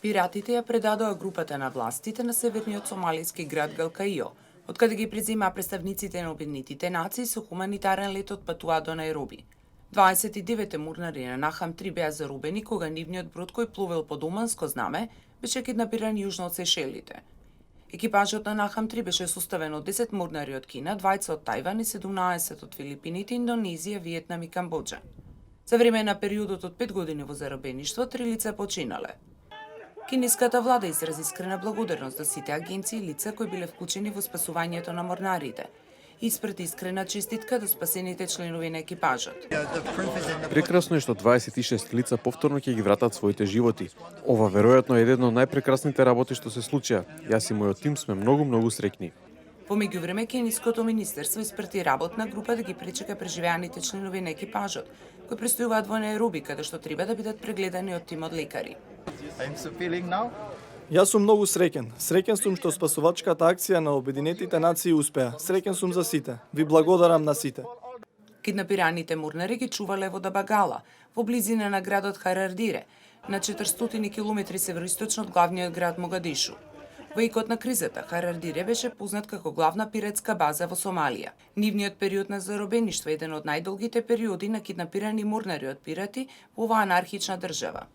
Пиратите ја предадоа групата на властите на северниот сомалиски град Галкаио, откаде ги преземаа представниците на Обединетите нации со хуманитарен лет отпатуваат до Најроби. 29 мурнари на Нахам 3 беа зарубени кога нивниот брод кој плувел под оманско знаме беше киднапиран јужно од Сешелите. Екипажот на Нахам 3 беше составен од 10 мурнари од Кина, 20 од Тајван и 17 од Филипините, Индонезија, Виетнам и Камбоџа. За време на периодот од 5 години во заробеништво, 3 лица починале. Кинеската влада изрази искрена благодарност за сите агенции и лица кои биле вклучени во спасувањето на морнарите. Испрати искрена честитка до спасените членови на екипажот. Прекрасно е што 26 лица повторно ќе ги вратат своите животи. Ова веројатно е едно од најпрекрасните работи што се случија. Јас и мојот тим сме многу среќни. Во меѓувреме, Кениското министерство испрати работна група да ги пречека преживеаните членови на екипажот, кои престојуваат во Најроби, каде што треба да бидат прегледани од тим од лекари. Јас сум многу среќен. Среќен сум што спасувачката акција на Обединетите нации успеа. Среќен сум за сите. Ви благодарам на сите. Киднапираните мурнари ги чувале во Дабагала, во близина на градот Харардире, на 400 километри североисточно од главниот град Могадишу. Во икот на кризата, Харардире беше познат како главна пиратска база во Сомалија. Нивниот период на заробеништво е еден од најдолгите периоди на киднапирани мурнари од пирати во оваа анархична држава.